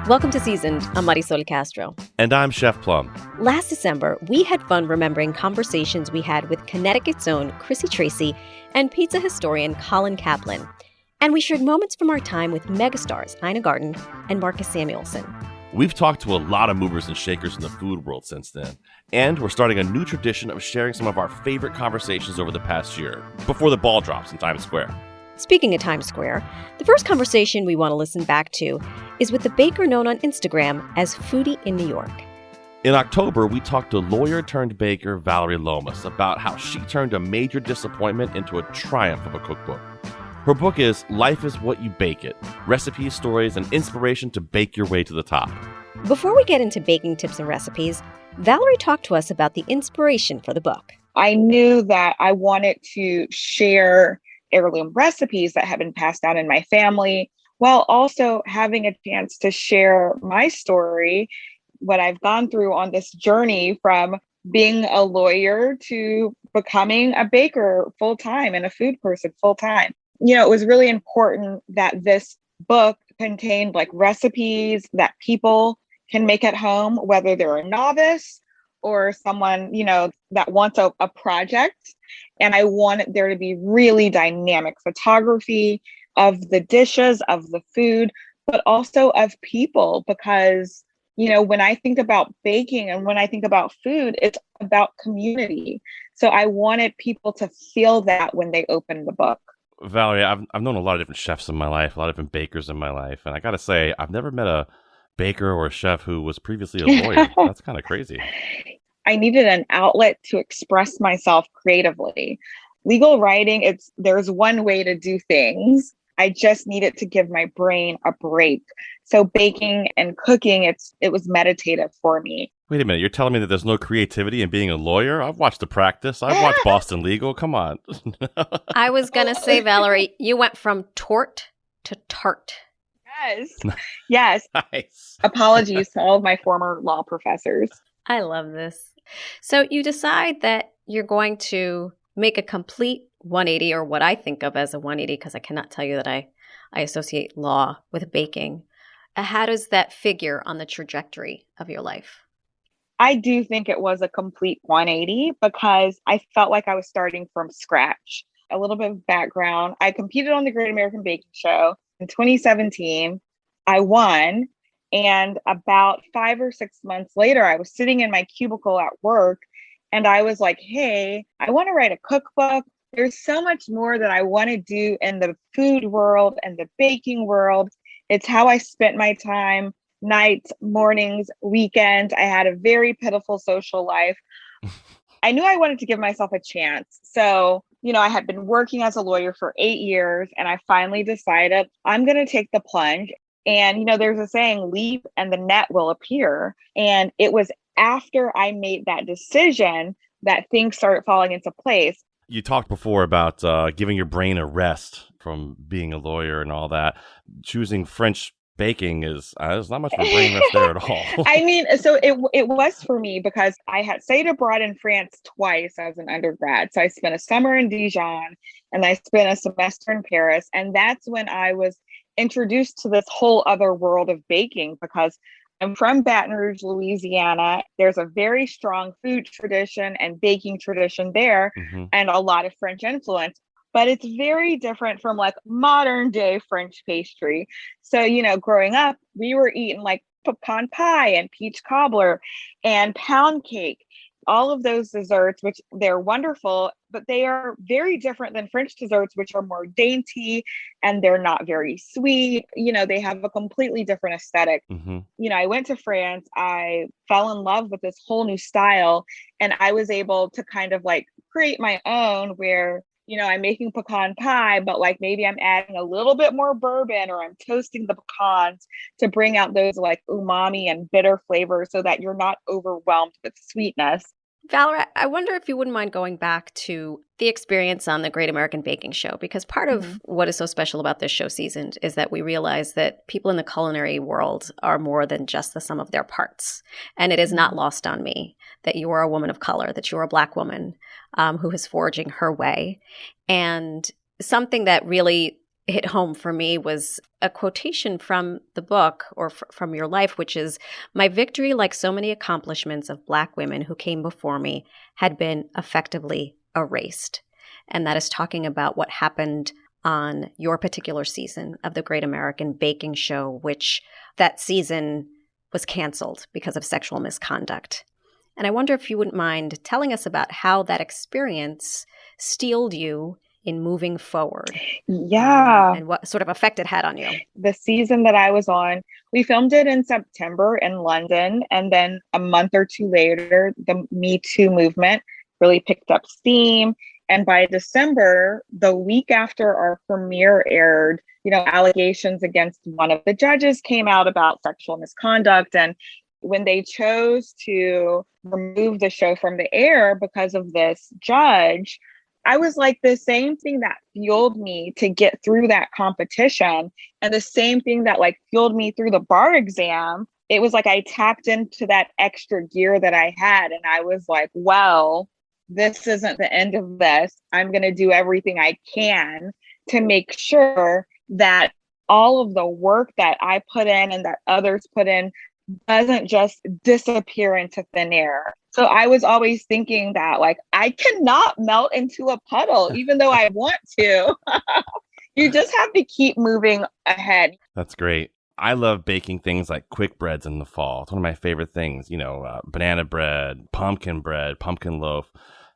Welcome to Seasoned. I'm Marisol Castro. And I'm Chef Plum. Last December, we had fun remembering conversations we had with Connecticut's own Chrissy Tracy and pizza historian Colin Kaplan. And we shared moments from our time with megastars Ina Garten and Marcus Samuelsson. We've talked to a lot of movers and shakers in the food world since then. And we're starting a new tradition of sharing some of our favorite conversations over the past year, before the ball drops in Times Square. Speaking of Times Square, the first conversation we want to listen back to is with the baker known on Instagram as Foodie in New York. In October, we talked to lawyer-turned-baker Vallery Lomas about how she turned a major disappointment into a triumph of a cookbook. Her book is Life is What You Bake It, recipes, stories, and inspiration to bake your way to the top. Before we get into baking tips and recipes, Vallery talked to us about the inspiration for the book. I knew that I wanted to share heirloom recipes that have been passed down in my family, while also having a chance to share my story, what I've gone through on this journey from being a lawyer to becoming a baker full-time and a food person full-time. You know, it was really important that this book contained like recipes that people can make at home, whether they're a novice or someone, you know, that wants a project. And I wanted there to be really dynamic photography of the dishes, of the food, but also of people, because, you know, when I think about baking and when I think about food, it's about community. So I wanted people to feel that when they open the book. Valerie, I've known a lot of different chefs in my life, a lot of different bakers in my life. And I got to say, I've never met a baker or a chef who was previously a lawyer. That's kind of crazy. I needed an outlet to express myself creatively. Legal writing, there's one way to do things. I just needed to give my brain a break. So baking and cooking, it was meditative for me. Wait a minute, you're telling me that there's no creativity in being a lawyer? I've watched The Practice. I've watched Boston Legal. Come on. I was going to say, Valerie, you went from tort to tart. Yes. Yes. Nice. Apologies to all of my former law professors. I love this. So you decide that you're going to make a complete 180, or what I think of as a 180, because I cannot tell you that I associate law with baking. How does that figure on the trajectory of your life? I do think it was a complete 180 because I felt like I was starting from scratch. A little bit of background. I competed on the Great American Baking Show in 2017. I won. And about 5 or 6 months later, I was sitting in my cubicle at work and I was like, hey, I want to write a cookbook. There's so much more that I want to do in the food world and the baking world. It's how I spent my time, nights, mornings, weekends. I had a very pitiful social life. I knew I wanted to give myself a chance. So, you know, I had been working as a lawyer for 8 years and I finally decided I'm going to take the plunge. And, you know, there's a saying, leap and the net will appear. And it was after I made that decision that things started falling into place. You talked before about giving your brain a rest from being a lawyer and all that. Choosing French baking is there's not much of a brain rest there at all. I mean, so it was for me because I had stayed abroad in France twice as an undergrad. So I spent a summer in Dijon and I spent a semester in Paris. And that's when I was introduced to this whole other world of baking, because I'm from Baton Rouge, Louisiana. There's a very strong food tradition and baking tradition there, and a lot of French influence. But it's very different from like modern day French pastry. So, you know, growing up, we were eating like pecan pie and peach cobbler and pound cake. All of those desserts, which they're wonderful, but they are very different than French desserts, which are more dainty and they're not very sweet. You know, they have a completely different aesthetic. You know, I went to France, I fell in love with this whole new style, and I was able to kind of like create my own where, you know, I'm making pecan pie, but like maybe I'm adding a little bit more bourbon, or I'm toasting the pecans to bring out those like umami and bitter flavors so that you're not overwhelmed with sweetness. Valera, I wonder if you wouldn't mind going back to the experience on the Great American Baking Show, because part of what is so special about this show Seasoned is that we realize that people in the culinary world are more than just the sum of their parts. And it is not lost on me that you are a woman of color, that you are a Black woman who is forging her way. And something that really hit home for me was a quotation from the book or from your life, which is, "My victory, like so many accomplishments of Black women who came before me, had been effectively erased." And that is talking about what happened on your particular season of the Great American Baking Show, which that season was canceled because of sexual misconduct. And I wonder if you wouldn't mind telling us about how that experience steeled you in moving forward. Yeah. And what sort of effect it had on you. The season that I was on, we filmed it in September in London. And then a month or two later, the Me Too movement really picked up steam. And by December, the week after our premiere aired, allegations against one of the judges came out about sexual misconduct. And when they chose to remove the show from the air because of this judge, I was like, the same thing that fueled me to get through that competition and the same thing that like fueled me through the bar exam. It was like I tapped into that extra gear that I had. And I was like, well, this isn't the end of this. I'm going to do everything I can to make sure that all of the work that I put in and that others put in doesn't just disappear into thin air. So I was always thinking that like, I cannot melt into a puddle, even though I want to. You just have to keep moving ahead. That's great. I love baking things like quick breads in the fall. It's one of my favorite things, banana bread, pumpkin loaf.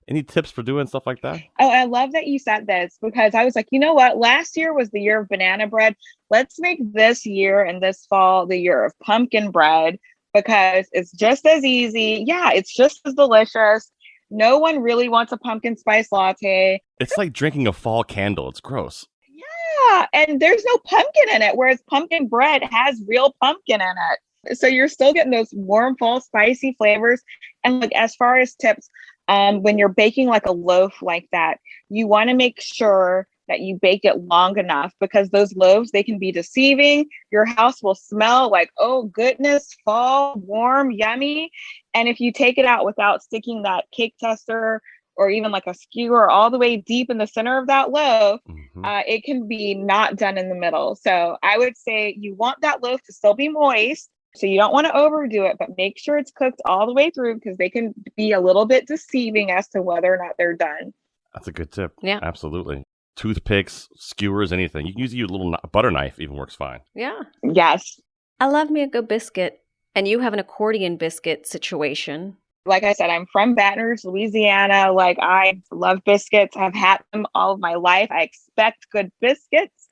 Any tips for doing stuff like that? Oh, I love that you said this because I was like, you know what? Last year was the year of banana bread. Let's make this year and this fall the year of pumpkin bread because it's just as easy. Yeah, it's just as delicious. No one really wants a pumpkin spice latte. It's like drinking a fall candle. It's gross. Yeah, and there's no pumpkin in it, whereas pumpkin bread has real pumpkin in it. So you're still getting those warm, fall, spicy flavors. And like as far as tips, when you're baking like a loaf like that, you want to make sure that you bake it long enough because those loaves, they can be deceiving. Your house will smell like, oh goodness, fall, warm, yummy. And if you take it out without sticking that cake tester or even like a skewer all the way deep in the center of that loaf, it can be not done in the middle. So I would say you want that loaf to still be moist. So you don't want to overdo it, but make sure it's cooked all the way through because they can be a little bit deceiving as to whether or not they're done. That's a good tip. Yeah. Absolutely. Toothpicks, skewers, anything. You can use a little butter knife, even works fine. Yeah. Yes. I love me a good biscuit. And you have an accordion biscuit situation. Like I said, I'm from Baton Rouge, Louisiana. Like I love biscuits. I've had them all of my life. I expect good biscuits.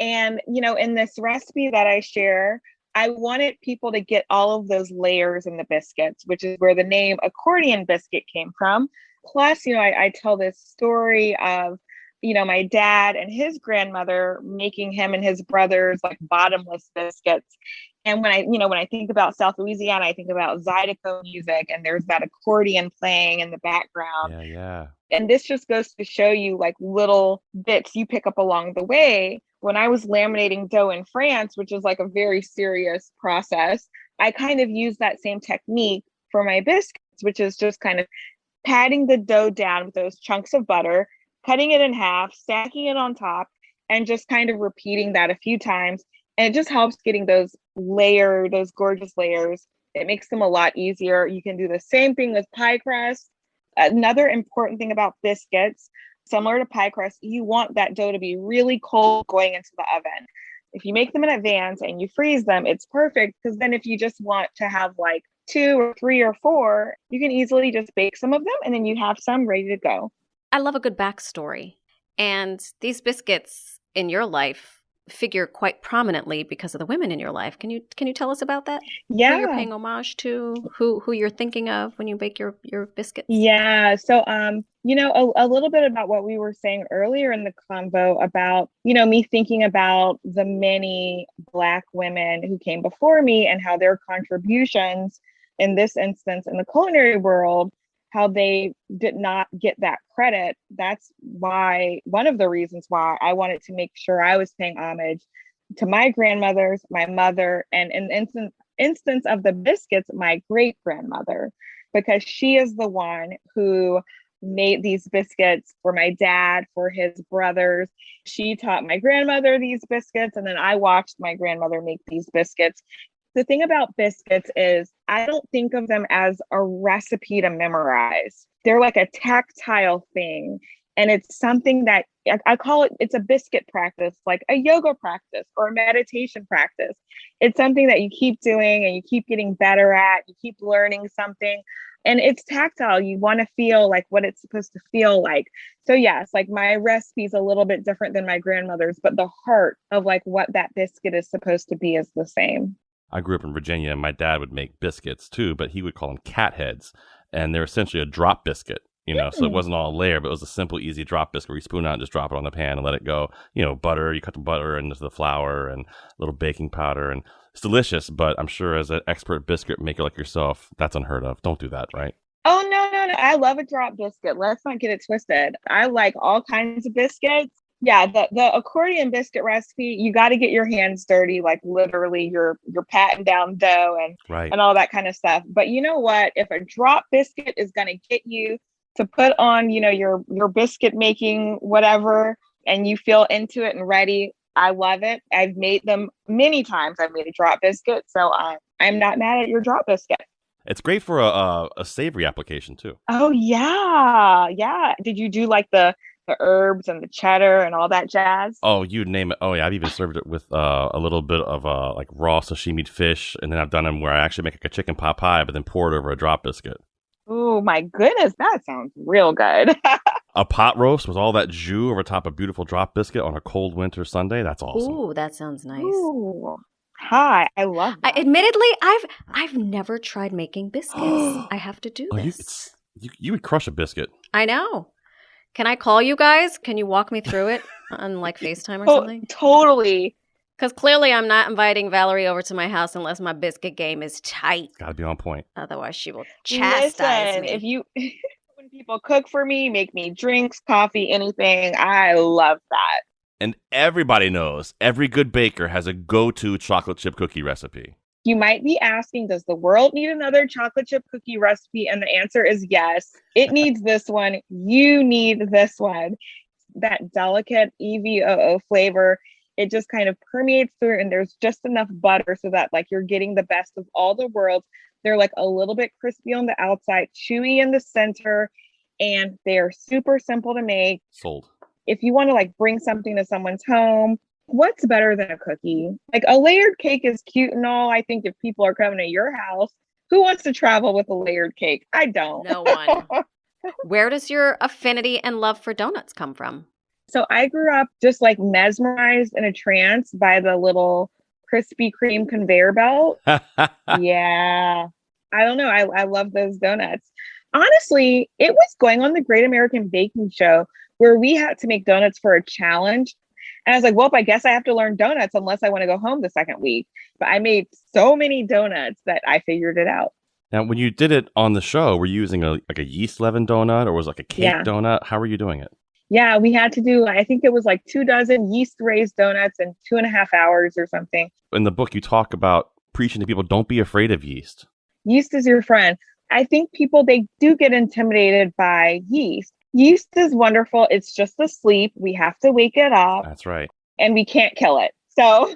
And, in this recipe that I share, I wanted people to get all of those layers in the biscuits, which is where the name accordion biscuit came from. Plus, I tell this story of, my dad and his grandmother making him and his brothers like bottomless biscuits. And when I think about South Louisiana, I think about Zydeco music and there's that accordion playing in the background. Yeah. And this just goes to show you like little bits you pick up along the way. When I was laminating dough in France, which is like a very serious process, I kind of used that same technique for my biscuits, which is just kind of patting the dough down with those chunks of butter, cutting it in half, stacking it on top, and just kind of repeating that a few times. And it just helps getting those gorgeous layers. It makes them a lot easier. You can do the same thing with pie crust. Another important thing about biscuits, similar to pie crust, you want that dough to be really cold going into the oven. If you make them in advance and you freeze them, it's perfect because then if you just want to have like 2 or 3 or 4, you can easily just bake some of them and then you have some ready to go. I love a good backstory. And these biscuits in your life figure quite prominently because of the women in your life. Can you tell us about that? Yeah. Who you're paying homage to, who you're thinking of when you bake your biscuits? Yeah. So, a little bit about what we were saying earlier in the convo about, me thinking about the many Black women who came before me and how their contributions in this instance in the culinary world, how they did not get that credit. That's why, one of the reasons why I wanted to make sure I was paying homage to my grandmothers, my mother, and in the instance of the biscuits, my great grandmother, because she is the one who made these biscuits for my dad, for his brothers. She taught my grandmother these biscuits, and then I watched my grandmother make these biscuits. The thing about biscuits is I don't think of them as a recipe to memorize. They're like a tactile thing. And it's something that I call it, it's a biscuit practice, like a yoga practice or a meditation practice. It's something that you keep doing and you keep getting better at, you keep learning something. And it's tactile. You want to feel like what it's supposed to feel like. So yes, like my recipe is a little bit different than my grandmother's, but the heart of like what that biscuit is supposed to be is the same. I grew up in Virginia and my dad would make biscuits too, but he would call them cat heads. And they're essentially a drop biscuit, you know, so it wasn't all a layer, but it was a simple, easy drop biscuit where you spoon out and just drop it on the pan and let it go. You know, butter, you cut the butter into the flour and a little baking powder. And it's delicious, but I'm sure as an expert biscuit maker like yourself, that's unheard of. Don't do that, right? Oh, no. I love a drop biscuit. Let's not get it twisted. I like all kinds of biscuits. Yeah, the accordion biscuit recipe, you got to get your hands dirty, like literally you're patting down dough and all that kind of stuff. But you know what? If a drop biscuit is going to get you to put on, you know, your biscuit making whatever, and you feel into it and ready, I love it. I've made them many times. I've made a drop biscuit, so I'm not mad at your drop biscuit. It's great for a savory application too. Oh yeah. Did you do like the herbs and the cheddar and all that jazz? Oh, you name it. Oh yeah, I've even served it with a little bit of like raw sashimi fish, and then I've done them where I actually make like a chicken pot pie, but then pour it over a drop biscuit. Oh my goodness, that sounds real good. A pot roast with all that jus over top of beautiful drop biscuit on a cold winter Sunday. That's awesome. Ooh, that sounds nice. Ooh. Hi, I love that. Admittedly, I've never tried making biscuits. I have to do this. You would crush a biscuit. I know. Can I call you guys? Can you walk me through it on like FaceTime or something? Totally. Because clearly I'm not inviting Vallery over to my house unless my biscuit game is tight. Got to be on point. Otherwise she will chastise me. When people cook for me, make me drinks, coffee, anything, I love that. And everybody knows every good baker has a go-to chocolate chip cookie recipe. You might be asking, does the world need another chocolate chip cookie recipe? And the answer is yes. It needs this one. You need this one. That delicate EVOO flavor, it just kind of permeates through, and there's just enough butter so that like you're getting the best of all the worlds. They're like a little bit crispy on the outside, chewy in the center, and they're super simple to make. Sold. If you want to like bring something to someone's home, what's better than a cookie? Like a layered cake is cute and all. I think if people are coming to your house, who wants to travel with a layered cake? I don't. No one. Where does your affinity and love for donuts come from? So I grew up just like mesmerized in a trance by the little Krispy Kreme conveyor belt. Yeah. I don't know. I love those donuts. Honestly, it was going on the Great American Baking Show where we had to make donuts for a challenge. And I was like, well, I guess I have to learn donuts unless I want to go home the second week. But I made so many donuts that I figured it out. Now, when you did it on the show, were you using a yeast leaven donut or was it like a cake donut? How were you doing it? Yeah, we had to do, I think it was like 24 yeast raised donuts in 2.5 hours or something. In the book, you talk about preaching to people, don't be afraid of yeast. Yeast is your friend. I think people, they do get intimidated by yeast. Yeast is wonderful. It's just asleep. We have to wake it up. That's right. And we can't kill it. So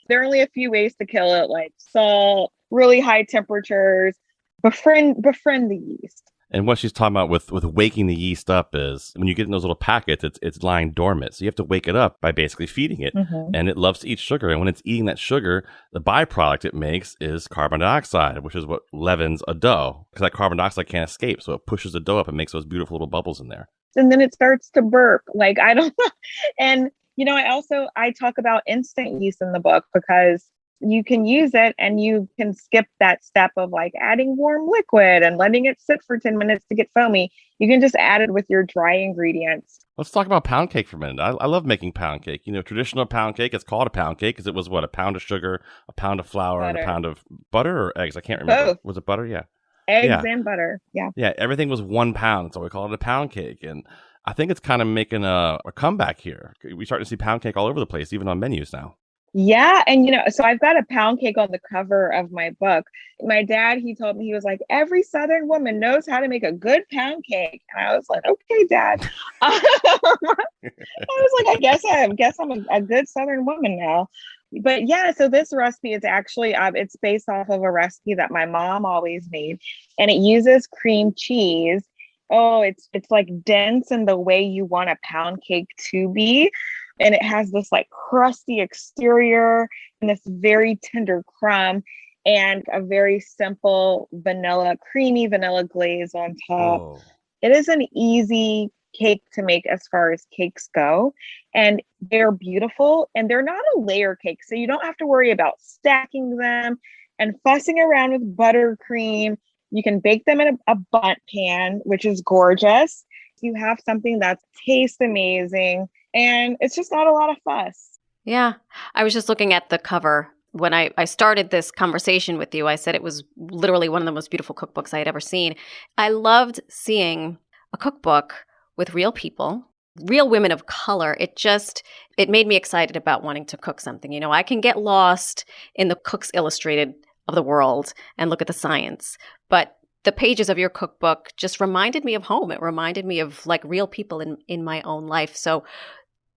there are only a few ways to kill it, like salt, really high temperatures, befriend the yeast. And what she's talking about with waking the yeast up is when you get in those little packets, it's lying dormant. So you have to wake it up by basically feeding it. Mm-hmm. And it loves to eat sugar. And when it's eating that sugar, the byproduct it makes is carbon dioxide, which is what leavens a dough. Because that carbon dioxide can't escape. So it pushes the dough up and makes those beautiful little bubbles in there. And then it starts to burp. Like, I don't know. And, you know, I talk about instant yeast in the book because you can use it and you can skip that step of like adding warm liquid and letting it sit for 10 minutes to get foamy. You can just add it with your dry ingredients. Let's talk about pound cake for a minute. I love making pound cake. You know, traditional pound cake, it's called a pound cake because it was a pound of sugar, a pound of flour, and a pound of butter or eggs. I can't remember. Both. Was it butter? Yeah. Eggs and butter. Yeah. Yeah. Everything was 1 pound. So we call it a pound cake. And I think it's kind of making a comeback here. We start to see pound cake all over the place, even on menus now. Yeah. And, so I've got a pound cake on the cover of my book. My dad, he told me, he was like, every Southern woman knows how to make a good pound cake. And I was like, okay, Dad. I was like, I guess I'm a good Southern woman now. But yeah, so this recipe is actually, it's based off of a recipe that my mom always made. And it uses cream cheese. Oh, it's like dense in the way you want a pound cake to be. And it has this like crusty exterior and this very tender crumb and a very simple creamy vanilla glaze on top. Oh. It is an easy cake to make as far as cakes go. And they're beautiful and they're not a layer cake. So you don't have to worry about stacking them and fussing around with buttercream. You can bake them in a bundt pan, which is gorgeous. You have something that tastes amazing. And it's just not a lot of fuss. Yeah. I was just looking at the cover. When I started this conversation with you, I said it was literally one of the most beautiful cookbooks I had ever seen. I loved seeing a cookbook with real people, real women of color. It made me excited about wanting to cook something. I can get lost in the Cook's Illustrated of the world and look at the science. But the pages of your cookbook just reminded me of home. It reminded me of like real people in my own life. So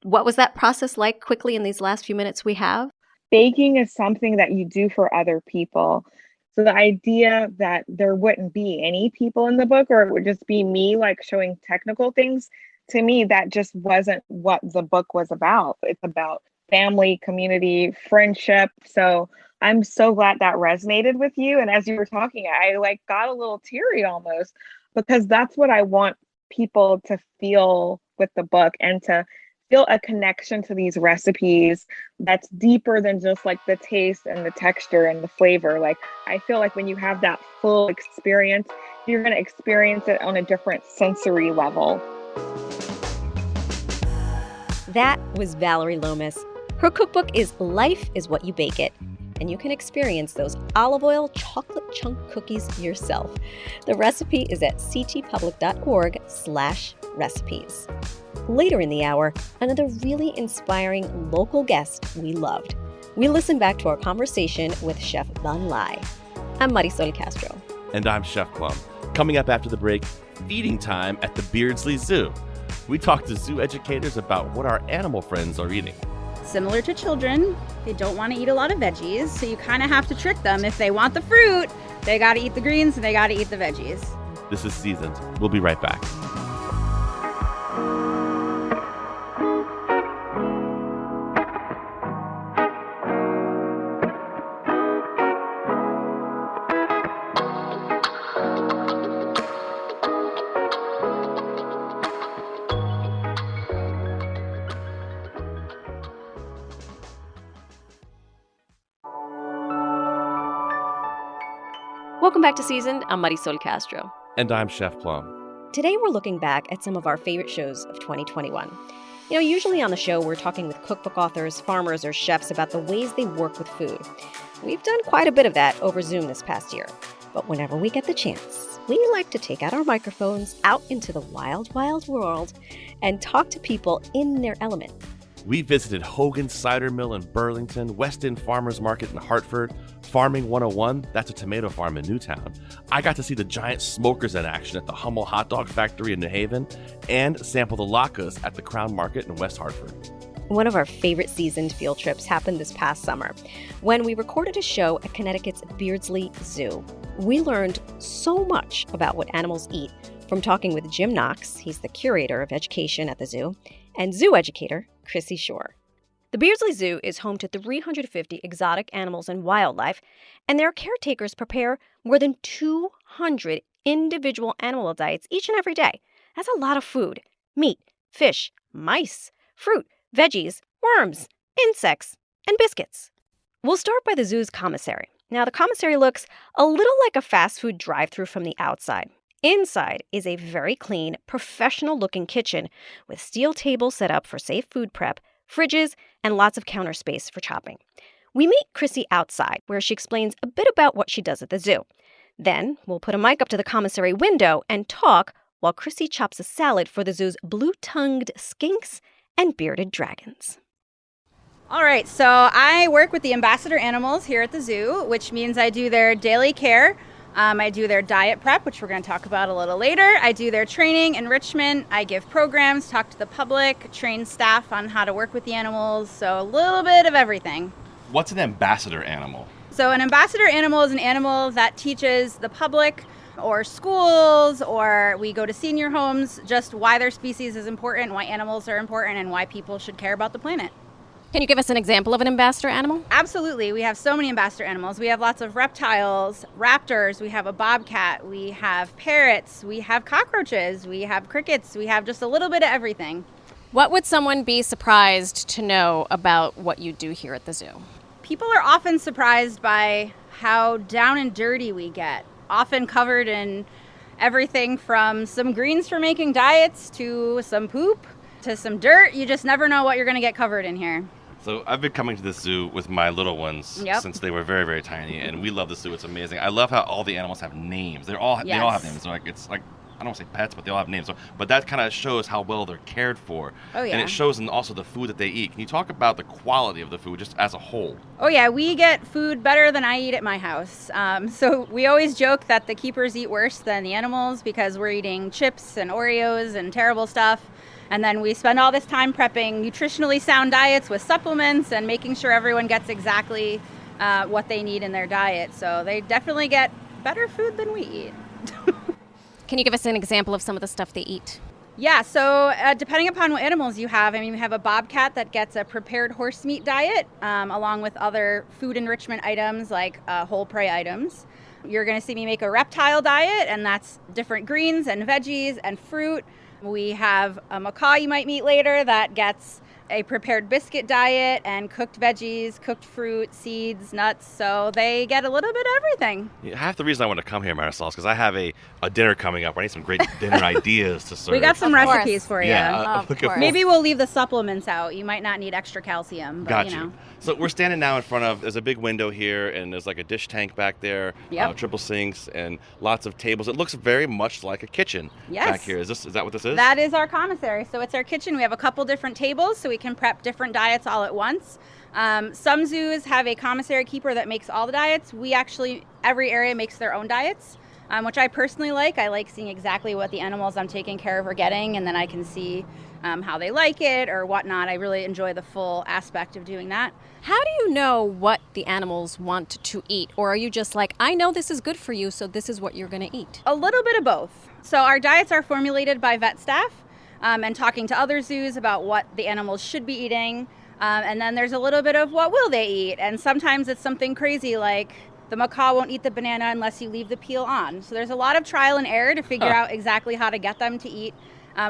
what was that process like quickly in these last few minutes we have? Baking is something that you do for other people. So the idea that there wouldn't be any people in the book, or it would just be me like showing technical things, to me, that just wasn't what the book was about. It's about family, community, friendship. So I'm so glad that resonated with you. And as you were talking, I like got a little teary almost, because that's what I want people to feel with the book, and to feel a connection to these recipes that's deeper than just like the taste and the texture and the flavor. Like, I feel like when you have that full experience, you're going to experience it on a different sensory level. That was Vallery Lomas. Her cookbook is Life is What You Bake It, and you can experience those olive oil chocolate chunk cookies yourself. The recipe is at ctpublic.org/recipes. Later in the hour, another really inspiring local guest we loved. We listen back to our conversation with Chef Bun Lai. I'm Marisol Castro. And I'm Chef Plum. Coming up after the break, feeding time at the Beardsley Zoo. We talk to zoo educators about what our animal friends are eating. Similar to children, they don't want to eat a lot of veggies, so you kind of have to trick them. If they want the fruit, they got to eat the greens and they got to eat the veggies. This is Seasoned. We'll be right back. Welcome back to Seasoned. I'm Marisol Castro. And I'm Chef Plum. Today we're looking back at some of our favorite shows of 2021. Usually on the show we're talking with cookbook authors, farmers, or chefs about the ways they work with food. We've done quite a bit of that over Zoom this past year. But whenever we get the chance, we like to take out our microphones out into the wild, wild world and talk to people in their element. We visited Hogan's Cider Mill in Burlington, West End Farmers Market in Hartford, Farming 101, that's a tomato farm in Newtown. I got to see the giant smokers in action at the Hummel Hot Dog Factory in New Haven, and sample the latkes at the Crown Market in West Hartford. One of our favorite seasoned field trips happened this past summer when we recorded a show at Connecticut's Beardsley Zoo. We learned so much about what animals eat from talking with Jim Knox, he's the curator of education at the zoo, and zoo educator Chrissy Shore. The Beardsley Zoo is home to 350 exotic animals and wildlife, and their caretakers prepare more than 200 individual animal diets each and every day. That's a lot of food: meat, fish, mice, fruit, veggies, worms, insects, and biscuits. We'll start by the zoo's commissary. Now, the commissary looks a little like a fast food drive-thru from the outside. Inside is a very clean, professional-looking kitchen with steel tables set up for safe food prep, fridges, and lots of counter space for chopping. We meet Chrissy outside, where she explains a bit about what she does at the zoo. Then we'll put a mic up to the commissary window and talk while Chrissy chops a salad for the zoo's blue-tongued skinks and bearded dragons. All right, so I work with the ambassador animals here at the zoo, which means I do their daily care. I do their diet prep, which we're going to talk about a little later. I do their training, enrichment. I give programs, talk to the public, train staff on how to work with the animals. So a little bit of everything. What's an ambassador animal? So an ambassador animal is an animal that teaches the public or schools, or we go to senior homes, just why their species is important, why animals are important, and why people should care about the planet. Can you give us an example of an ambassador animal? Absolutely. We have so many ambassador animals. We have lots of reptiles, raptors, we have a bobcat, we have parrots, we have cockroaches, we have crickets, we have just a little bit of everything. What would someone be surprised to know about what you do here at the zoo? People are often surprised by how down and dirty we get, often covered in everything from some greens for making diets to some poop to some dirt. You just never know what you're going to get covered in here. So I've been coming to this zoo with my little ones since they were very, very tiny, and we love the zoo. It's amazing. I love how all the animals have names. They all have names. So it's like I don't want to say pets, but they all have names. So, but that kind of shows how well they're cared for. Oh yeah. And it shows in also the food that they eat. Can you talk about the quality of the food just as a whole? Oh yeah, we get food better than I eat at my house. So we always joke that the keepers eat worse than the animals because we're eating chips and Oreos and terrible stuff. And then we spend all this time prepping nutritionally sound diets with supplements and making sure everyone gets exactly what they need in their diet. So they definitely get better food than we eat. Can you give us an example of some of the stuff they eat? Yeah, so depending upon what animals you have, I mean, we have a bobcat that gets a prepared horse meat diet along with other food enrichment items like whole prey items. You're going to see me make a reptile diet, and that's different greens and veggies and fruit. We have a macaw you might meet later that gets a prepared biscuit diet and cooked veggies, cooked fruit, seeds, nuts. So they get a little bit of everything. Yeah, half the reason I want to come here, Marisol, is because I have a dinner coming up. I need some great dinner ideas to serve. We got some recipes for you. Yeah, maybe we'll leave the supplements out. You might not need extra calcium. But, got you. So we're standing now in front of, there's a big window here, and there's like a dish tank back there, triple sinks, and lots of tables. It looks very much like a kitchen back here. Is that what this is? That is our commissary. So it's our kitchen. We have a couple different tables, so we can prep different diets all at once. Some zoos have a commissary keeper that makes all the diets. We actually, every area makes their own diets, which I personally like. I like seeing exactly what the animals I'm taking care of are getting, and then I can see how they like it or whatnot. I really enjoy the full aspect of doing that. How do you know what the animals want to eat? Or are you just like, I know this is good for you, so this is what you're going to eat? A little bit of both. So our diets are formulated by vet staff and talking to other zoos about what the animals should be eating. And then there's a little bit of what will they eat. And sometimes it's something crazy like the macaw won't eat the banana unless you leave the peel on. So there's a lot of trial and error to figure out exactly how to get them to eat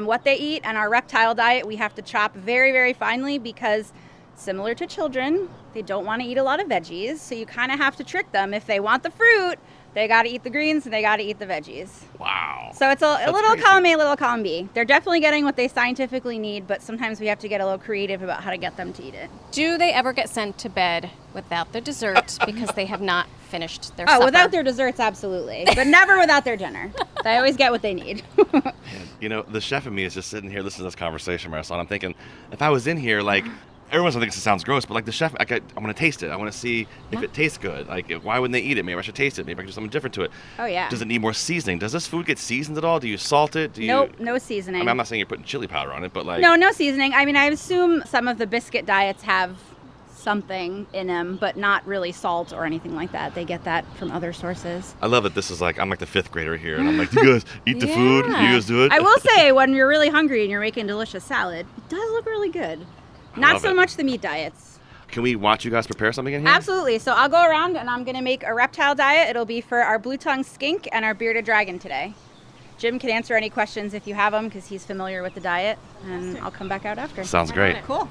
what they eat. And our reptile diet, we have to chop very, very finely because similar to children, they don't want to eat a lot of veggies. So you kind of have to trick them. If they want the fruit, they got to eat the greens and they got to eat the veggies. Wow. So it's a little crazy. Column A, little column B. They're definitely getting what they scientifically need, but sometimes we have to get a little creative about how to get them to eat it. Do they ever get sent to bed without their dessert because they have not finished their supper? Oh, without their desserts, absolutely. But never without their dinner. They always get what they need. Man, you know, the chef in me is just sitting here listening to this conversation, Marisol, and I'm thinking, if I was in here, like, everyone's gonna think it sounds gross, but like the chef, I want to taste it. I want to see if it tastes good. Like, why wouldn't they eat it? Maybe I should taste it. Maybe I can do something different to it. Oh yeah. Does it need more seasoning? Does this food get seasoned at all? Do you salt it? Nope, no seasoning. I mean, I'm not saying you're putting chili powder on it, but like. No seasoning. I mean, I assume some of the biscuit diets have something in them, but not really salt or anything like that. They get that from other sources. I love that this is like, I'm like the fifth grader here, and I'm like, do you guys eat the food? Do you guys do it? I will say, when you're really hungry and you're making delicious salad, it does look really good. Not so much the meat diets. Can we watch you guys prepare something in here? Absolutely. So I'll go around and I'm going to make a reptile diet. It'll be for our blue-tongued skink and our bearded dragon today. Jim can answer any questions if you have them because he's familiar with the diet, and I'll come back out after. Sounds great. Cool.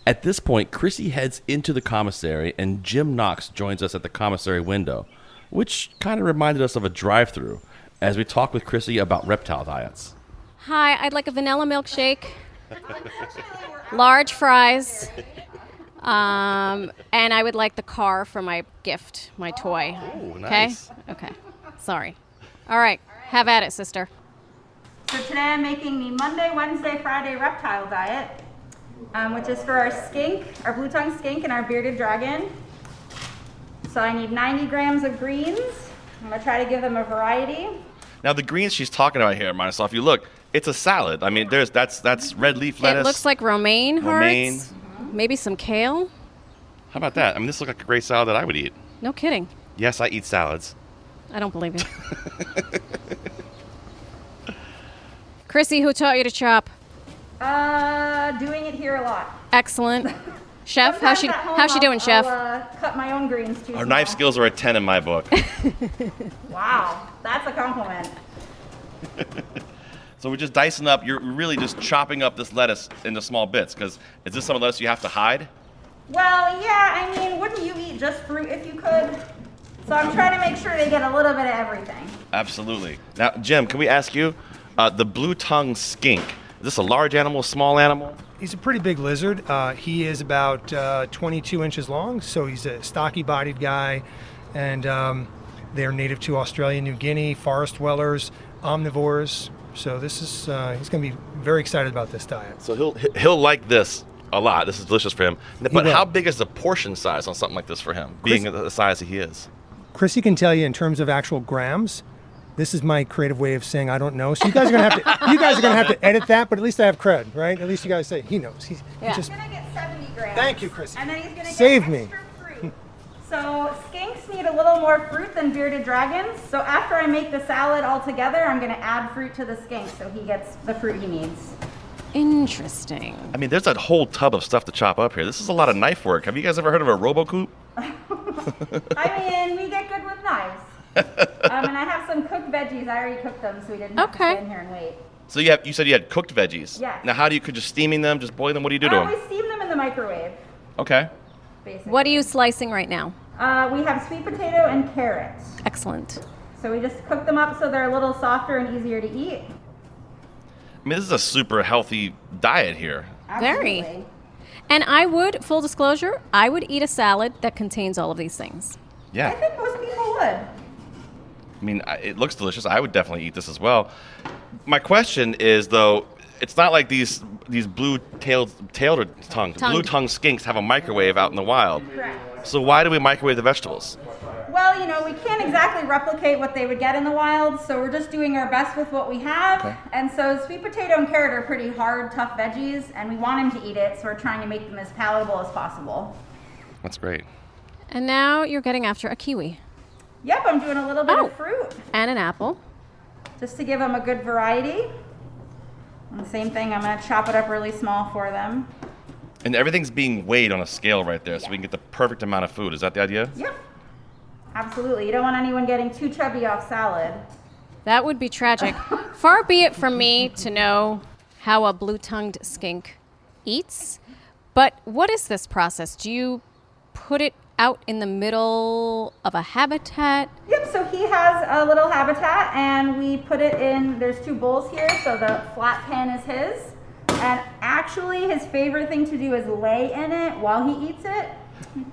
At this point, Chrissy heads into the commissary, and Jim Knox joins us at the commissary window, which kind of reminded us of a drive-through as we talk with Chrissy about reptile diets. Hi, I'd like a vanilla milkshake, large fries, and I would like the car for my gift, my toy. Oh, nice. Okay. Sorry. All right. Have at it, sister. So today I'm making the Monday, Wednesday, Friday reptile diet. which is for our skink, our blue-tongued skink and our bearded dragon. So I need 90 grams of greens. I'm gonna try to give them a variety. Now the greens she's talking about here, Marissa, if you look, it's a salad. I mean, that's red leaf lettuce. It looks like romaine hearts, maybe some kale. How about that? I mean, this looks like a great salad that I would eat. No kidding. Yes, I eat salads. I don't believe you. Chrissy, who taught you to chop? Doing it here a lot. Excellent. Chef, how's she doing, Chef? I'll cut my own greens too. Our knife skills are a 10 in my book. Wow, that's a compliment. So we're just dicing up. You're really just chopping up this lettuce into small bits, because is this some of the lettuce you have to hide? Well, yeah, I mean, wouldn't you eat just fruit if you could? So I'm trying to make sure they get a little bit of everything. Absolutely. Now, Jim, can we ask you, the blue-tongued skink, is this a large animal, small animal? He's a pretty big lizard. He is about 22 inches long, so he's a stocky-bodied guy, and they're native to Australia, New Guinea, forest dwellers, omnivores. So this is he's going to be very excited about this diet. So he'll like this a lot. This is delicious for him. But will. how big is the portion size on something like this for him, being the size that he is? Chrissy can tell you in terms of actual grams. This is my creative way of saying I don't know. So you guys are gonna have to edit that, but at least I have cred, right? At least you guys say he knows. He just. He's gonna get 70 grams. Thank you, Chrissy. And then he's gonna Save get me. extra fruit. So skinks need a little more fruit than bearded dragons. So after I make the salad all together, I'm gonna add fruit to the skink so he gets the fruit he needs. Interesting. I mean, there's a whole tub of stuff to chop up here. This is a lot of knife work. Have you guys ever heard of a RoboCoop? I mean, we get good with knives. And I have some cooked veggies. I already cooked them, so we didn't have to sit in here and wait. So you said you had cooked veggies. Yes. Now, how do you just steaming them, just boiling them? What do you do to them? We steam them in the microwave, Okay. basically. What are you slicing right now? We have sweet potato and carrots. Excellent. So we just cook them up so they're a little softer and easier to eat. I mean, this is a super healthy diet here. Very. Absolutely. And I would, full disclosure, I would eat a salad that contains all of these things. Yeah. I think most people would. I mean, it looks delicious. I would definitely eat this as well. My question is, though, it's not like these blue-tongued skinks have a microwave out in the wild. Correct. So why do we microwave the vegetables? Well, we can't exactly replicate what they would get in the wild, so we're just doing our best with what we have. Okay. And so sweet potato and carrot are pretty hard, tough veggies, and we want him to eat it, so we're trying to make them as palatable as possible. That's great. And now you're getting after a kiwi. Yep, I'm doing a little bit of fruit, And an apple. just to give them a good variety. And the same thing, I'm going to chop it up really small for them. And everything's being weighed on a scale right there, so we can get the perfect amount of food. Is that the idea? Yep, absolutely. You don't want anyone getting too chubby off salad. That would be tragic. Far be it from me to know how a blue-tongued skink eats, but what is this process? Do you put it out in the middle of a habitat? Yep, so he has a little habitat and we put it in, there's 2 bowls here, so the flat pan is his. And actually his favorite thing to do is lay in it while he eats it.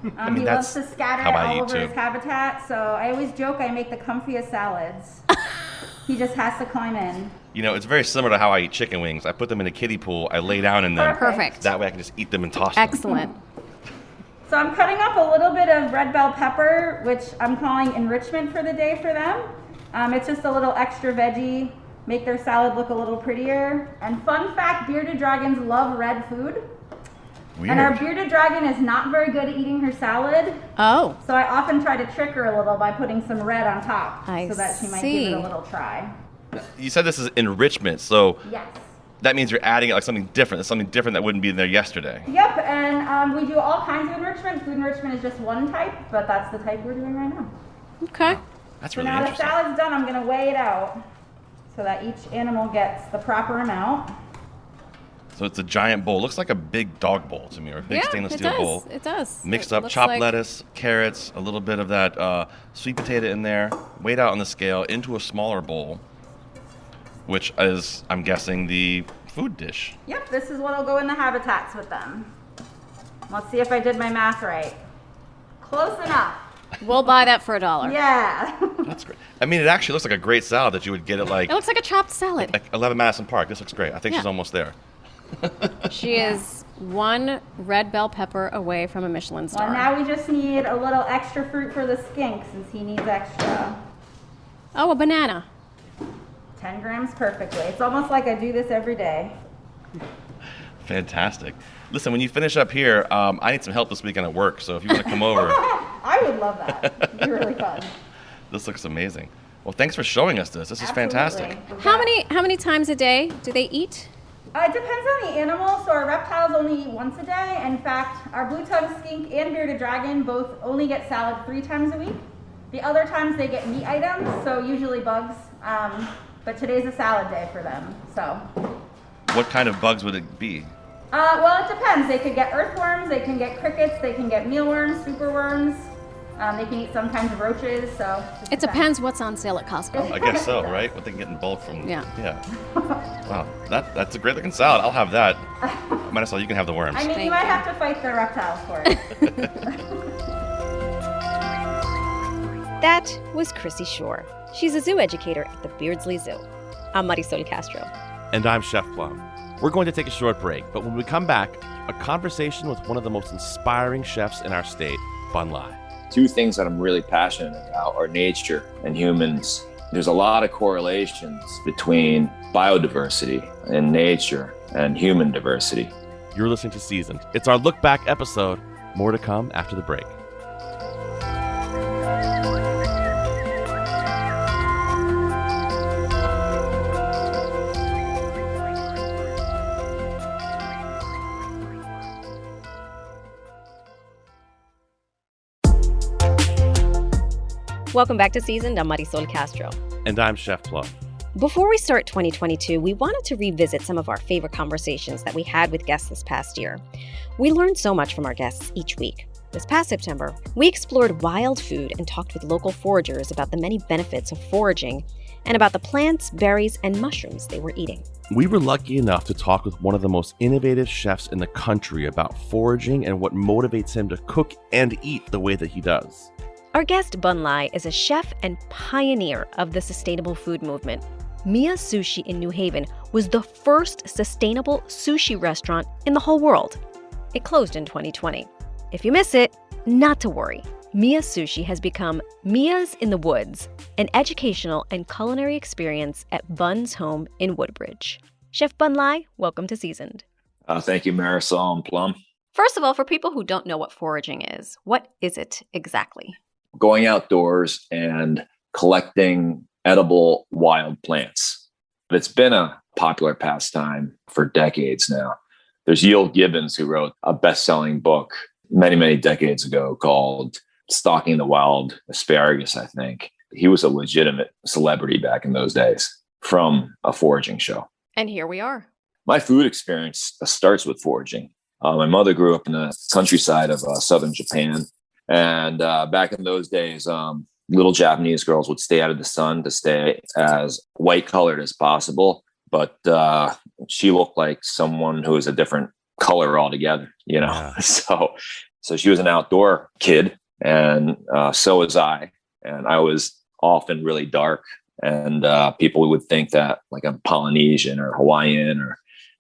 He loves to scatter it all over his habitat, so I always joke I make the comfiest salads. He just has to climb in. It's very similar to how I eat chicken wings. I put them in a kiddie pool, I lay down in them. Perfect. That way I can just eat them and toss them. Excellent. So I'm cutting up a little bit of red bell pepper, which I'm calling enrichment for the day for them. It's just a little extra veggie, make their salad look a little prettier. And fun fact, bearded dragons love red food. Weird. And our bearded dragon is not very good at eating her salad. Oh. So I often try to trick her a little by putting some red on top I so that she might see. give it a little try. You said this is enrichment, so Yes. that means you're adding like something different. It's something different that wouldn't be in there yesterday. Yep, and we do all kinds of enrichment. Food enrichment is just one type, but that's the type we're doing right now. Okay. That's So really now the interesting. salad's done, I'm gonna weigh it out so that each animal gets the proper amount. So it's a giant bowl. Looks like a big dog bowl to me, or a big stainless steel bowl. It does. Mixed It up looks chopped like- lettuce, carrots, a little bit of that sweet potato in there, weighed out on the scale into a smaller bowl, which is, I'm guessing, the food dish. Yep, this is what'll go in the habitats with them. Let's see if I did my math right. Close enough. We'll buy that for $1. Yeah. That's great. I mean, it actually looks like a great salad that you would get at It looks like a chopped salad. like 11 Madison Park. This looks great. I think Yeah. she's almost there. She is one red bell pepper away from a Michelin star. Well, now we just need a little extra fruit for the skink since he needs extra. Oh, a banana. 10 grams perfectly. It's almost like I do this every day. Fantastic. Listen, when you finish up here, I need some help this weekend at work, so if you want to come over. I would love that. It'd be really fun. This looks amazing. Well, thanks for showing us this. This is fantastic. How many times a day do they eat? It depends on the animal. So our reptiles only eat once a day. In fact, our blue-tongued skink and bearded dragon both only get salad 3 times a week. The other times they get meat items, so usually bugs. But today's a salad day for them. So. What kind of bugs would it be? Well, it depends. They could get earthworms, they can get crickets, they can get mealworms, superworms. They can eat sometimes roaches, so. It depends what's on sale at Costco. I guess so, right? What they can get in bulk from. Yeah. Wow, that's a great looking salad. I'll have that. Might as well, you can have the worms. I mean, you might have to fight the reptiles for it. That was Chrissy Shore. She's a zoo educator at the Beardsley Zoo. I'm Marisol Castro. And I'm Chef Plum. We're going to take a short break, but when we come back, a conversation with one of the most inspiring chefs in our state, Bun Lai. 2 things that I'm really passionate about are nature and humans. There's a lot of correlations between biodiversity in nature and human diversity. You're listening to Seasoned. It's our look back episode. More to come after the break. Welcome back to Seasoned. I'm Marisol Castro. And I'm Chef Plum. Before we start 2022, we wanted to revisit some of our favorite conversations that we had with guests this past year. We learned so much from our guests each week. This past September, we explored wild food and talked with local foragers about the many benefits of foraging and about the plants, berries, and mushrooms they were eating. We were lucky enough to talk with one of the most innovative chefs in the country about foraging and what motivates him to cook and eat the way that he does. Our guest, Bun Lai, is a chef and pioneer of the sustainable food movement. Mia's Sushi in New Haven was the first sustainable sushi restaurant in the whole world. It closed in 2020. If you miss it, not to worry. Mia's Sushi has become Mia's in the Woods, an educational and culinary experience at Bun's home in Woodbridge. Chef Bun Lai, welcome to Seasoned. Thank you, Marisol and Plum. First of all, for people who don't know what foraging is, what is it exactly? Going outdoors and collecting edible wild plants. It's been a popular pastime for decades now. There's Yale Gibbons, who wrote a best-selling book many, many decades ago called Stalking the Wild Asparagus, I think. He was a legitimate celebrity back in those days from a foraging show. And here we are. My food experience starts with foraging. My mother grew up in the countryside of southern Japan. And back in those days, little Japanese girls would stay out of the sun to stay as white colored as possible. But she looked like someone who was a different color altogether, you know. Yeah. So she was an outdoor kid, and so was I. And I was often really dark. And people would think that like I'm Polynesian or Hawaiian or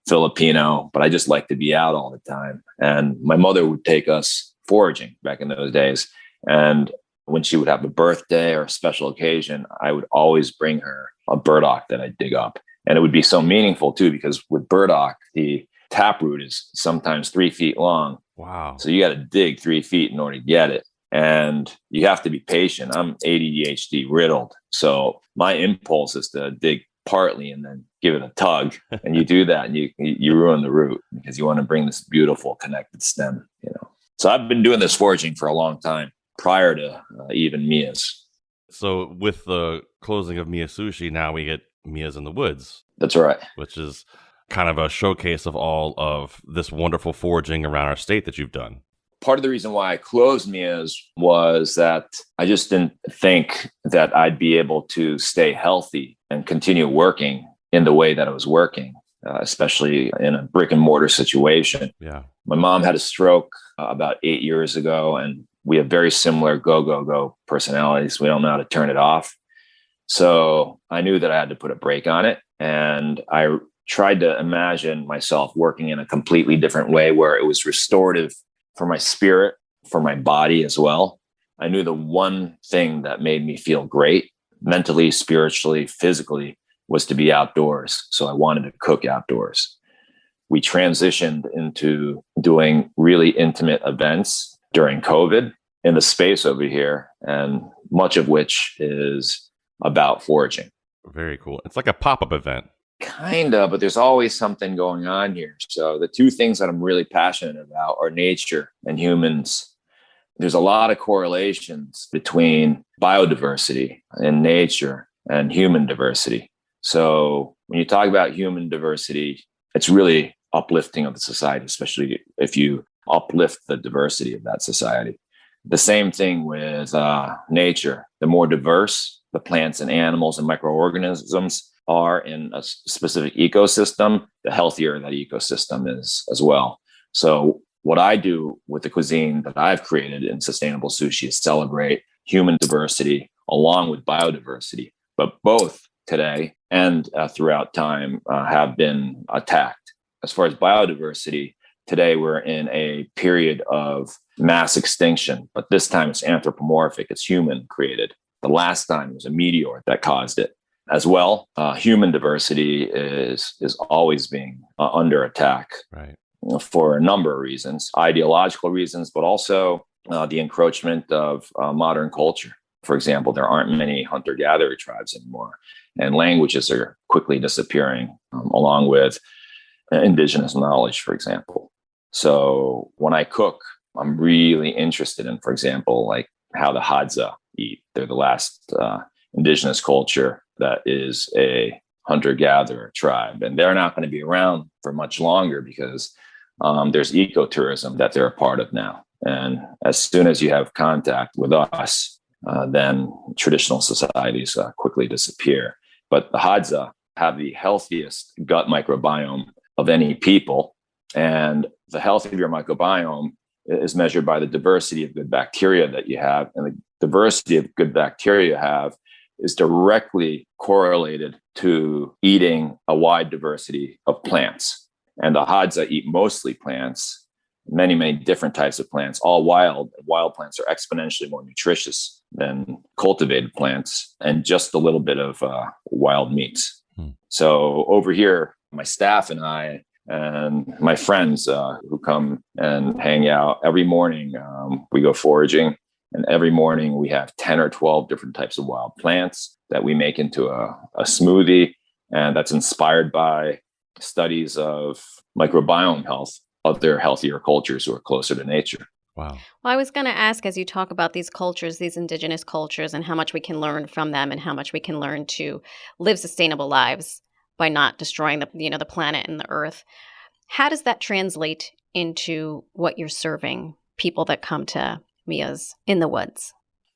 Filipino, but I just like to be out all the time. And my mother would take us foraging back in those days. And when she would have a birthday or a special occasion, I would always bring her a burdock that I'd dig up. And it would be so meaningful too, because with burdock, the taproot is sometimes 3 feet long. Wow. So you got to dig 3 feet in order to get it. And you have to be patient. I'm ADHD riddled. So my impulse is to dig partly and then give it a tug. And you do that and you ruin the root because you want to bring this beautiful connected stem, you know. So I've been doing this foraging for a long time, prior to even Mia's. So with the closing of Mia Sushi, now we get Mia's in the Woods. That's right. Which is kind of a showcase of all of this wonderful foraging around our state that you've done. Part of the reason why I closed Mia's was that I just didn't think that I'd be able to stay healthy and continue working in the way that I was working, especially in a brick and mortar situation. Yeah. My mom had a stroke about 8 years ago, and we have very similar go personalities. We don't know how to turn it off. So I knew that I had to put a break on it. And I tried to imagine myself working in a completely different way where it was restorative for my spirit, for my body as well. I knew the one thing that made me feel great mentally, spiritually, physically was to be outdoors. So I wanted to cook outdoors. We transitioned into doing really intimate events during COVID in the space over here, and much of which is about foraging. Very cool. It's like a pop-up event. Kind of, but there's always something going on here. So the two things that I'm really passionate about are nature and humans. There's a lot of correlations between biodiversity in nature and human diversity. So when you talk about human diversity, it's really uplifting of the society, especially if you uplift the diversity of that society. The same thing with nature. The more diverse the plants and animals and microorganisms are in a specific ecosystem, the healthier that ecosystem is as well. So what I do with the cuisine that I've created in sustainable sushi is celebrate human diversity along with biodiversity. But both today and throughout time have been attacked. As far as biodiversity, today we're in a period of mass extinction, but this time it's anthropomorphic, it's human created. The last time it was a meteor that caused it. As well, human diversity is always being under attack, right, for a number of reasons, ideological reasons, but also the encroachment of modern culture. For example, there aren't many hunter-gatherer tribes anymore, and languages are quickly disappearing, along with indigenous knowledge, for example. So when I cook, I'm really interested in, for example, like how the Hadza eat. They're the last indigenous culture that is a hunter-gatherer tribe, and they're not going to be around for much longer because there's ecotourism that they're a part of now. And as soon as you have contact with us, then traditional societies quickly disappear. But the Hadza have the healthiest gut microbiome of any people, and the health of your microbiome is measured by the diversity of good bacteria that you have, and the diversity of good bacteria you have is directly correlated to eating a wide diversity of plants. And the Hadza eat mostly plants, many, many different types of plants, all wild. Wild plants are exponentially more nutritious than cultivated plants, and just a little bit of wild meats. So over here, my staff and I and my friends who come and hang out every morning, we go foraging. And every morning we have 10 or 12 different types of wild plants that we make into a smoothie. And that's inspired by studies of microbiome health of their healthier cultures who are closer to nature. Wow. Well, I was going to ask, as you talk about these cultures, these indigenous cultures, and how much we can learn from them and how much we can learn to live sustainable lives by not destroying the planet and the earth. How does that translate into what you're serving people that come to Mia's in the woods?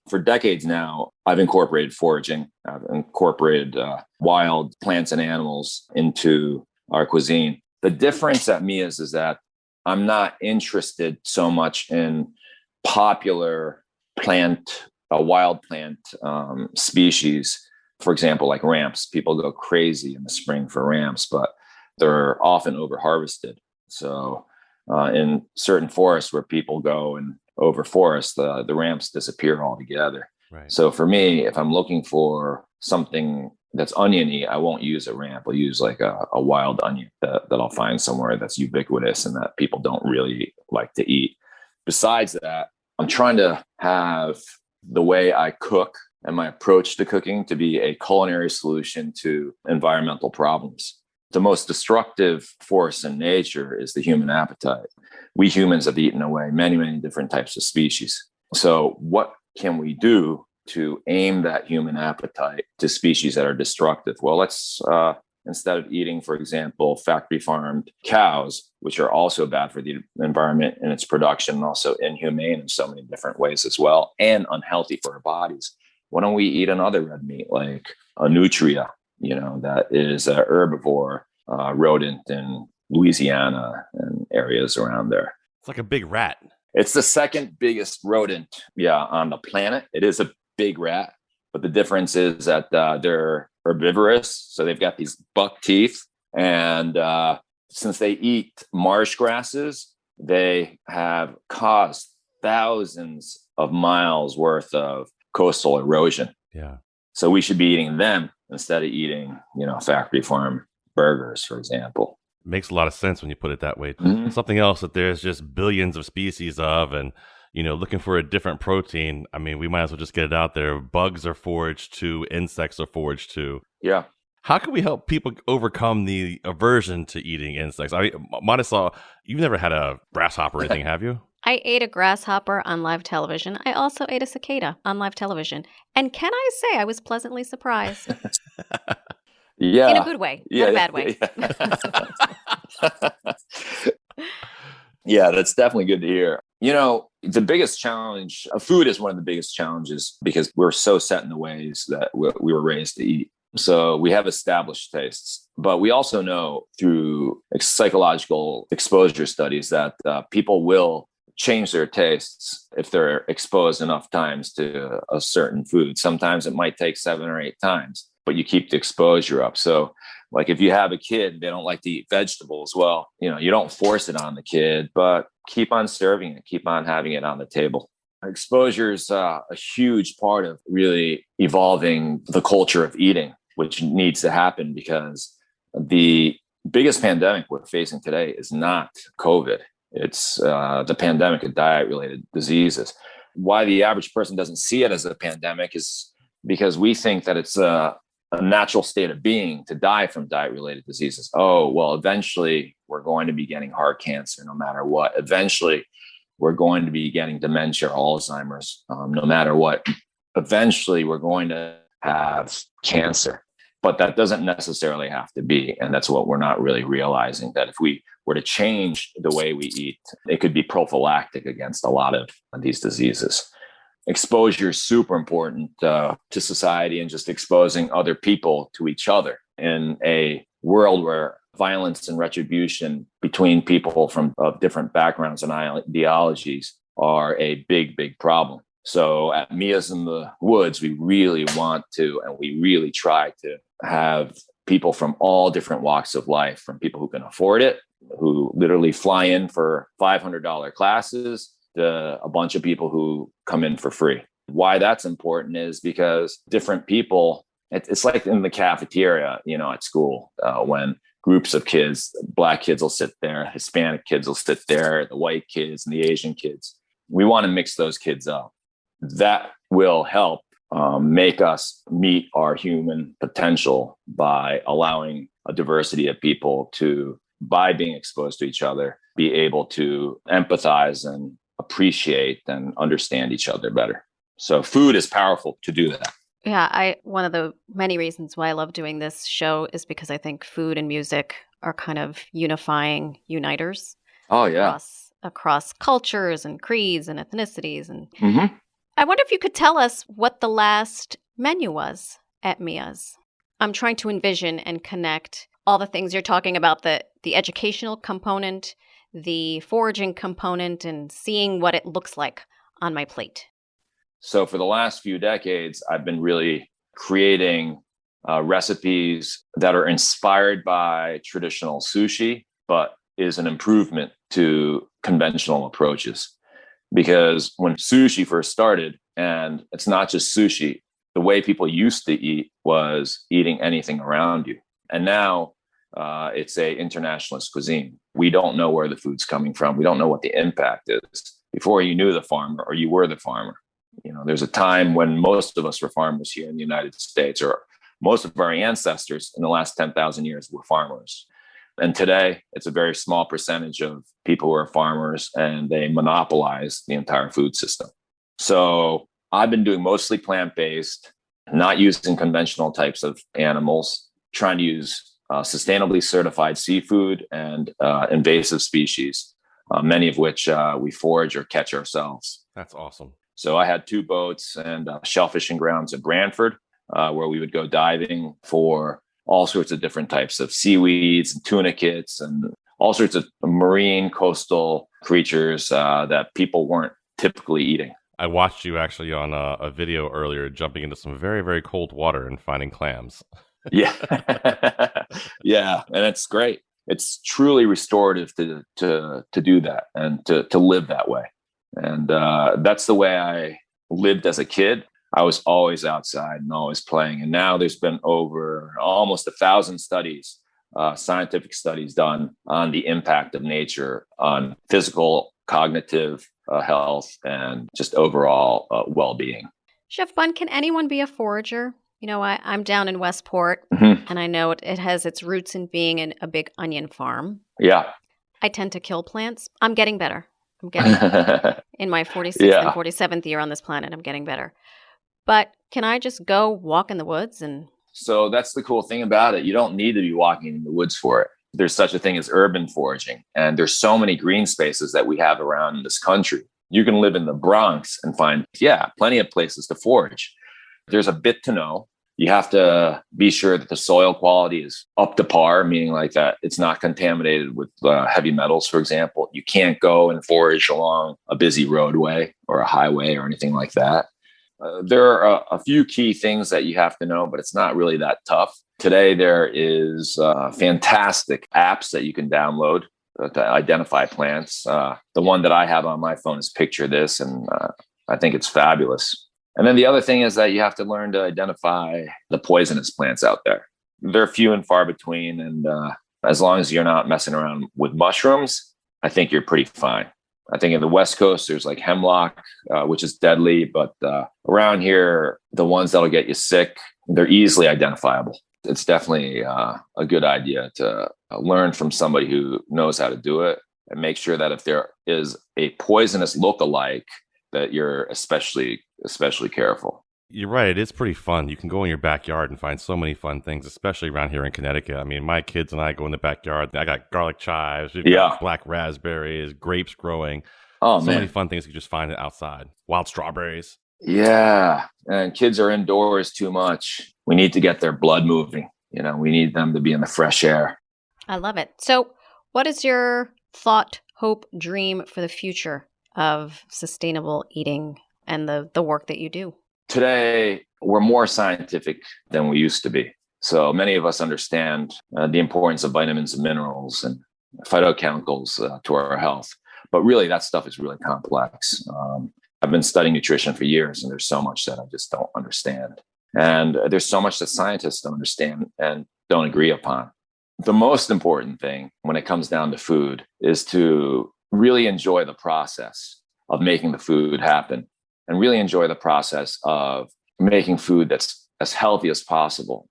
For decades now, I've incorporated foraging. I've incorporated wild plants and animals into our cuisine. The difference at Mia's is that I'm not interested so much in popular wild plant species. For example, like ramps. People go crazy in the spring for ramps, but they're often over-harvested. So in certain forests where people go and overforest, the ramps disappear altogether. Right. So for me, if I'm looking for something that's oniony, I won't use a ramp. I'll use like a wild onion that I'll find somewhere that's ubiquitous and that people don't really like to eat. Besides that, I'm trying to have the way I cook and my approach to cooking to be a culinary solution to environmental problems. The most destructive force in nature is the human appetite. We humans have eaten away many, many different types of species. So what can we do to aim that human appetite to species that are destructive? Well, let's, instead of eating, for example, factory farmed cows, which are also bad for the environment and its production, and also inhumane in so many different ways as well, and unhealthy for our bodies, why don't we eat another red meat like a nutria, that is a herbivore rodent in Louisiana and areas around there. It's like a big rat. It's the second biggest rodent, on the planet. It is a big rat, but the difference is that they're herbivorous. So they've got these buck teeth And since they eat marsh grasses, they have caused thousands of miles worth of coastal erosion. Yeah. So we should be eating them instead of eating, factory farm burgers, for example. Makes a lot of sense when you put it that way. Mm-hmm. Something else that there's just billions of species of, and looking for a different protein. I mean, we might as well just get it out there. Bugs are foraged too, insects are foraged too. Yeah. How can we help people overcome the aversion to eating insects? I mean, Marisol, you've never had a grasshopper or anything, have you? I ate a grasshopper on live television. I also ate a cicada on live television. And can I say I was pleasantly surprised? Yeah. In a good way, not a bad way. Yeah, that's definitely good to hear. The biggest challenge, food is one of the biggest challenges because we're so set in the ways that we were raised to eat. So we have established tastes, but we also know through psychological exposure studies that people will change their tastes if they're exposed enough times to a certain food. Sometimes it might take 7 or 8 times, but you keep the exposure up. So like if you have a kid, they don't like to eat vegetables. Well, you don't force it on the kid, but keep on serving it, keep on having it on the table. Exposure is a huge part of really evolving the culture of eating, which needs to happen because the biggest pandemic we're facing today is not COVID. It's the pandemic of diet-related diseases. Why the average person doesn't see it as a pandemic is because we think that it's a natural state of being to die from diet-related diseases. Oh, well, eventually we're going to be getting heart cancer no matter what. Eventually we're going to be getting dementia or Alzheimer's no matter what. Eventually we're going to have cancer. But that doesn't necessarily have to be. And that's what we're not really realizing, that if we were to change the way we eat, it could be prophylactic against a lot of these diseases. Exposure is super important to society and just exposing other people to each other in a world where violence and retribution between people from different backgrounds and ideologies are a big, big problem. So at Mia's in the Woods, we really want to, and we really try to have people from all different walks of life, from people who can afford it, who literally fly in for $500 classes, to a bunch of people who come in for free. Why that's important is because different people, it's like in the cafeteria, at school, when groups of kids, Black kids will sit there, Hispanic kids will sit there, the white kids and the Asian kids. We want to mix those kids up. That will help make us meet our human potential by allowing a diversity of people to, by being exposed to each other, be able to empathize and appreciate and understand each other better. So food is powerful to do that. Yeah, one of the many reasons why I love doing this show is because I think food and music are kind of unifying uniters. Oh, yeah. Across cultures and creeds and ethnicities. And I wonder if you could tell us what the last menu was at Mia's. I'm trying to envision and connect all the things you're talking about, the educational component, the foraging component, and seeing what it looks like on my plate. So for the last few decades, I've been really creating recipes that are inspired by traditional sushi, but is an improvement to conventional approaches. Because when sushi first started, and it's not just sushi, the way people used to eat was eating anything around you. And now it's a internationalist cuisine. We don't know where the food's coming from. We don't know what the impact is. Before you knew the farmer or you were the farmer. There's a time when most of us were farmers here in the United States, or most of our ancestors in the last 10,000 years were farmers. And today, it's a very small percentage of people who are farmers, and they monopolize the entire food system. So I've been doing mostly plant-based, not using conventional types of animals, trying to use sustainably certified seafood and invasive species, many of which we forage or catch ourselves. That's awesome. So I had 2 boats and shellfishing grounds in Brantford, where we would go diving for all sorts of different types of seaweeds and tunicates and all sorts of marine coastal creatures that people weren't typically eating. I watched you actually on a video earlier, jumping into some very, very cold water and finding clams. Yeah. Yeah. And it's great. It's truly restorative to do that and to live that way. And that's the way I lived as a kid. I was always outside and always playing. And now there's been over almost 1,000 studies, scientific studies done on the impact of nature on physical, cognitive health, and just overall well-being. Chef Bun, can anyone be a forager? You know, I'm down in Westport, and I know it has its roots in being a big onion farm. Yeah. I tend to kill plants. I'm getting better. I'm getting in my 46th and 47th year on this planet. I'm getting better. But can I just go walk in the woods? And so that's the cool thing about it. You don't need to be walking in the woods for it. There's such a thing as urban foraging. And there's so many green spaces that we have around this country. You can live in the Bronx and find, plenty of places to forage. There's a bit to know. You have to be sure that the soil quality is up to par, meaning like that it's not contaminated with heavy metals, for example. You can't go and forage along a busy roadway or a highway or anything like that. There are a few key things that you have to know, but it's not really that tough. Today, there is fantastic apps that you can download to identify plants. The one that I have on my phone is Picture This, and I think it's fabulous. And then the other thing is that you have to learn to identify the poisonous plants out there. They're few and far between, and as long as you're not messing around with mushrooms, I think you're pretty fine. I think in the West Coast, there's like hemlock, which is deadly. But around here, the ones that'll get you sick, they're easily identifiable. It's definitely a good idea to learn from somebody who knows how to do it and make sure that if there is a poisonous lookalike, that you're especially careful. You're right. It is pretty fun. You can go in your backyard and find so many fun things, especially around here in Connecticut. I mean, my kids and I go in the backyard. I got garlic chives. We've got black raspberries, grapes growing. Oh, so man. many fun things you just find outside. Wild strawberries. Yeah. And kids are indoors too much. We need to get their blood moving. You know, we need them to be in the fresh air. I love it. So what is your thought, hope, dream for the future of sustainable eating and the work that you do? Today, we're more scientific than we used to be. So many of us understand the importance of vitamins and minerals and phytochemicals to our health. But really, that stuff is really complex. I've been studying nutrition for years, and there's so much that I just don't understand. And there's so much that scientists don't understand and don't agree upon. The most important thing when it comes down to food is to really enjoy the process of making the food happen and really enjoy the process of making food that's as healthy as possible.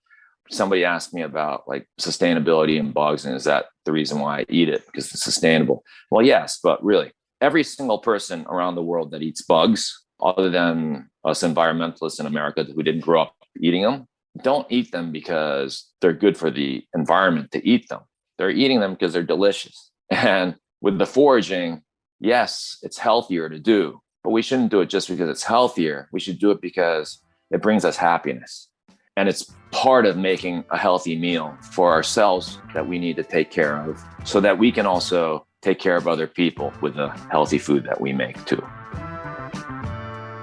Somebody asked me about like sustainability and bugs, and is that the reason why I eat it? Because it's sustainable. Well, yes, but really, every single person around the world that eats bugs, other than us environmentalists in America who didn't grow up eating them, don't eat them because they're good for the environment to eat them. They're eating them because they're delicious. And with the foraging, yes, it's healthier to do, but we shouldn't do it just because it's healthier. We should do it because it brings us happiness. And it's part of making a healthy meal for ourselves that we need to take care of so that we can also take care of other people with the healthy food that we make too.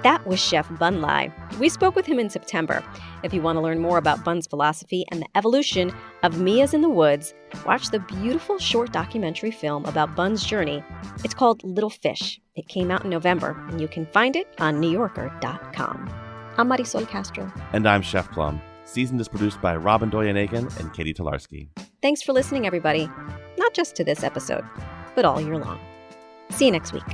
That was Chef Bun Lai. We spoke with him in September. If you want to learn more about Bun's philosophy and the evolution of Mia's in the Woods, watch the beautiful short documentary film about Bun's journey. It's called Little Fish. It came out in November, and you can find it on NewYorker.com. I'm Marisol Castro. And I'm Chef Plum. Seasoned is produced by Robyn Doyon-Aitken and Catie Talarski. Thanks for listening, everybody. Not just to this episode, but all year long. See you next week.